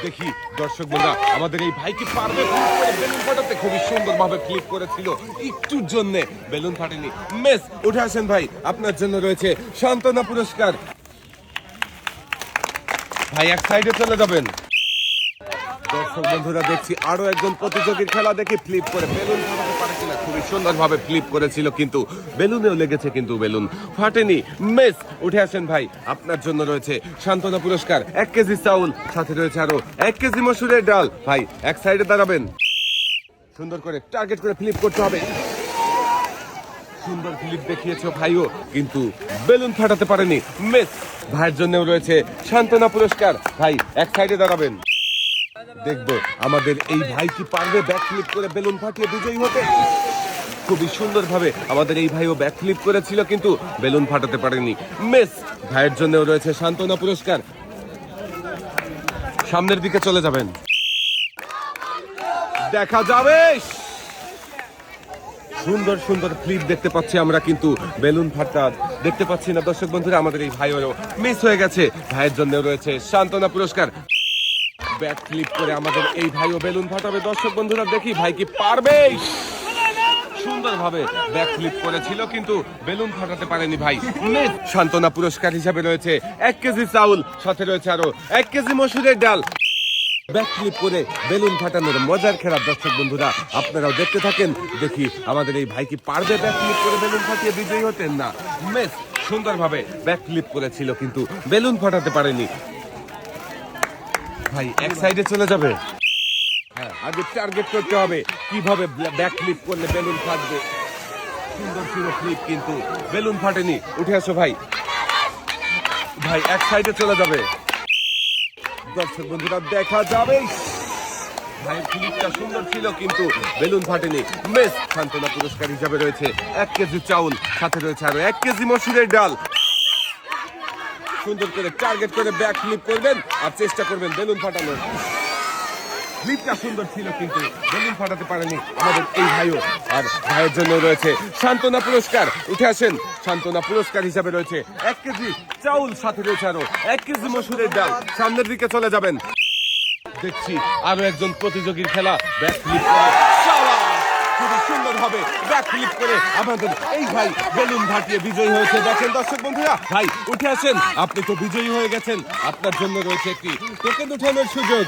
দেখি দর্শক বন্ধুরা আমাদের এই ভাই কি পারবে বেলুন ফাটাতে? খুবই সুন্দর ভাবে ফ্লিপ করেছিল, একটুর জন্য বেলুন ফাটেনি। মিস উঠে আসেন ভাই, আপনার জন্য রয়েছে সান্ত্বনা পুরস্কার। ভাই এক সাইডে চলে যাবেন। দর্শক বন্ধুরা দেখছি আরো একজন প্রতিযোগীর খেলা দেখি ফ্লিপ করে বেলুন ফাটাতে পারে কিনা। খুবই সুন্দর ভাবে ফ্লিপ করেছিল কিন্তু বেলুনেও লেগেছে, কিন্তু বেলুন ফাটেনি। মিস উঠে আসেন ভাই, আপনার জন্য রয়েছে সান্ত্বনা পুরস্কার। 1 কেজি চাউল, সাথে রয়েছে আরো 1 কেজি মসুরের ডাল। ভাই এক সাইডে দাঁড়াবেন, সুন্দর করে টার্গেট করে ফ্লিপ করতে হবে। সুন্দর ফ্লিপ দেখিয়েছো ভাইও, কিন্তু বেলুন ফাটাতে পারেনি। মিস ভাইয়ের জন্যও রয়েছে সান্ত্বনা পুরস্কার। ভাই এক সাইডে দাঁড়াবেন, দেখবো আমাদের এই ভাই কি পারবে ব্যাক ফ্লিপ করে বেলুন ফাটিয়ে বিজয়ী হতে। খুবই সুন্দর ভাবে আমাদের এই ভাইও ব্যাক ফ্লিপ করেছিল, কিন্তু বেলুন ফাটাতে পারেনি। মিস ভাইয়ের জন্যও রয়েছে সান্ত্বনা পুরস্কার। সামনের দিকে চলে যাবেন, দেখা যাবে। সুন্দর সুন্দর ফ্লিপ দেখতে পাচ্ছি আমরা, কিন্তু বেলুন ফাটা দেখতে পাচ্ছি না। দর্শক বন্ধুরা আমাদের এই ভাইও মিস হয়ে গেছে, ভাইয়ের জন্য রয়েছে সান্ত্বনা পুরস্কার। ব্যাক ফ্লিপ করে আমাদের এই ভাইও বেলুন ফাটাবে। দর্শক বন্ধুরা দেখি ভাই কি পারবে। সুন্দরভাবে ব্যাক ফ্লিপ করেছিল, কিন্তু বেলুন ফাটাতে পারেনি ভাই। সান্ত্বনা পুরস্কার হিসাবে রয়েছে 1 কেজি চাউল, সাথে রয়েছে আরো 1 কেজি মসুরের ডাল। ব্যাক ফ্লিপ করে বেলুন ফাটানোর মজার খেলা দর্শক বন্ধুরা আপনারাও দেখতে থাকেন। দেখি আমাদের এই ভাই কি পারবে ব্যাক ফ্লিপ করে বেলুন ফাটিয়ে বিজয়ী হতেন না। মেস সুন্দরভাবে ব্যাক ফ্লিপ করেছিল, কিন্তু বেলুন ফাটাতে পারেনি। ভাই এক সাইডে চলে যাবে। হ্যাঁ, আগে টার্গেট করতে হবে কিভাবে ব্যাক ফ্লিপ করলে বেলুন ফাটবে। সুন্দর ছিল ফ্লিপ, কিন্তু বেলুন ফাটেনি। উঠে আসো ভাই, ভাই এক সাইডে চলে যাবে। দর্শক বন্ধুরা দেখা যাবে, ভাইয়ের ফ্লিপটা সুন্দর ছিল, কিন্তু বেলুন ফাটেনি। মেস সান্ত্বনা পুরস্কার হিসাবে রয়েছে 1 কেজি চাউল, সাথে রয়েছে আরো 1 কেজি মসুরের ডাল। সুন্দর করে টার্গেট করে ব্যাক ফ্লিপ করবেন আর চেষ্টা করবেন বেলুন ফাটানোর। ফ্লিপটা সুন্দর ছিল, কিন্তু বেলুন ফাটাতে পারেনি আমাদের এই ভাইও। আর ভাইয়ের জন্য রয়েছে সান্ত্বনা পুরস্কার। উঠে আসেন, সান্ত্বনা পুরস্কার হিসাবে রয়েছে 1 কেজি চাউল, সাথে রয়েছে আরো 1 কেজি মসুরের ডাল। সামনের দিকে চলে যাবেন। দেখছি আরো একজন প্রতিযোগীর খেলা ব্যাক ফ্লিপ করে খুবই সুন্দর ভাবে ব্যাক ফ্লিপ করে আমাদের এই ভাই বেলুন ফাটিয়ে বিজয়ী হয়েছে। দেখেন দর্শক বন্ধুরা, ভাই উঠে আসেন, আপনি তো বিজয়ী হয়ে গেছেন। আপনার জন্য রয়েছে একটি টোকেন উঠানোর সুযোগ।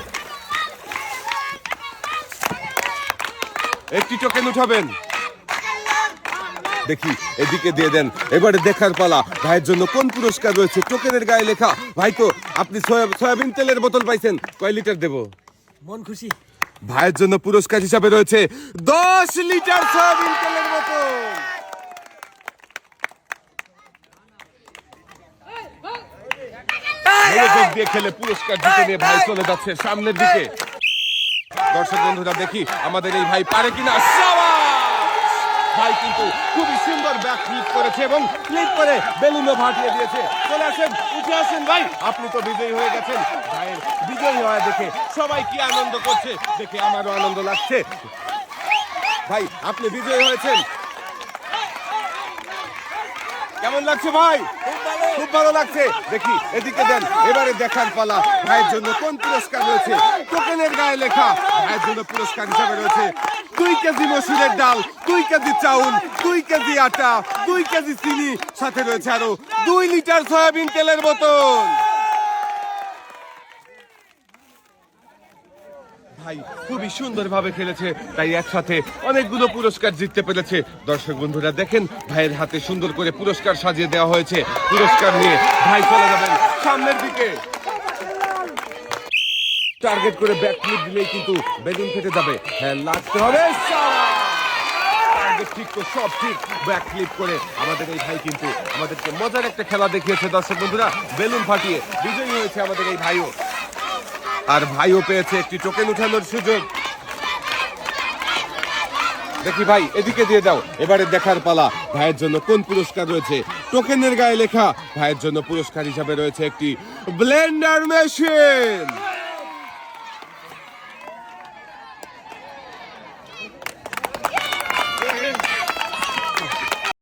একটি টোকেন উঠাবেন, দেখি এদিকে দিয়ে দেন। এবারে দেখার পালা ভাইয়ের জন্য কোন পুরস্কার রয়েছে। টোকেনের গায়ে লেখা। ভাই তো আপনি সয়াবিন তেলের বোতল পাইছেন, কয় লিটার দেব? মন খুশি। ভাইয়ের জন্য পুরস্কার হিসাবে রয়েছে 10 লিটার সয়াবিন তেলের বোতল। মনোযোগ দিয়ে খেলে পুরস্কার জিতে নিয়ে ভাই চলে যাচ্ছে সামনের দিকে। দর্শক বন্ধুরা দেখি আমাদের এই ভাই পারে কিনা। ভাই কিন্তু খুবই সুন্দর ব্যাক ফ্লিপ করেছে এবং ফ্লিপ করে বেলুনও ফাটিয়ে দিয়েছে। চলে আসেন, উঠে আসেন ভাই, আপনি তো বিজয়ী হয়ে গেছেন। ভাইয়ের বিজয়ী হওয়া দেখে সবাই কি আনন্দ করছে, দেখে আমারও আনন্দ লাগছে। ভাই আপনি বিজয়ী হয়েছেন, কেমন লাগছে ভাই? খুব ভালো লাগছে। দেখি এদিকে দেন। এবারে দেখার পালা ভাইয়ের জন্য কোন পুরস্কার রয়েছে। টোকেনের গায়ে লেখা ভাইয়ের জন্য পুরস্কার হিসাবে রয়েছে 2 কেজি মসুরের ডাল, 2 কেজি চাউল, 2 কেজি আটা, 2 কেজি চিনি, সাথে রয়েছে আরো 2 লিটার সয়াবিন তেলের বোতল। ভাই খুবই সুন্দর ভাবে খেলেছে, তাই একসাথে অনেকগুলো পুরস্কার জিততে পেরেছে। দর্শক বন্ধুরা দেখেন ভাইয়ের হাতে সুন্দর করে পুরস্কার সাজিয়ে দেওয়া হয়েছে। পুরস্কার নিয়ে ভাই চলে যাবেন সামনের দিকে। টার্গেট করে ব্যাক ফ্লিপ দিলেই কিন্তু বেলুন ফেটে যাবে। হ্যাঁ, লাগতে হবে। টার্গেট ঠিক তো সব ঠিক। ব্যাক ফ্লিপ করে আমাদের এই ভাই কিন্তু আমাদেরকে মজার একটা খেলা দেখিয়েছে। দর্শক বন্ধুরা বেলুন ফাটিয়ে বিজয়ী হয়েছে আমাদের এই ভাইও। আর ভাইও পেয়েছে একটি টোকেন উঠানোর সুযোগ। দেখি ভাই এদিকে দিয়ে দাও। এবারে দেখার পালা ভাইয়ের জন্য কোন পুরস্কার রয়েছে। টোকেনের গায়ে লেখা ভাইয়ের জন্য পুরস্কার হিসাবে রয়েছে একটি ব্লেন্ডার মেশিন।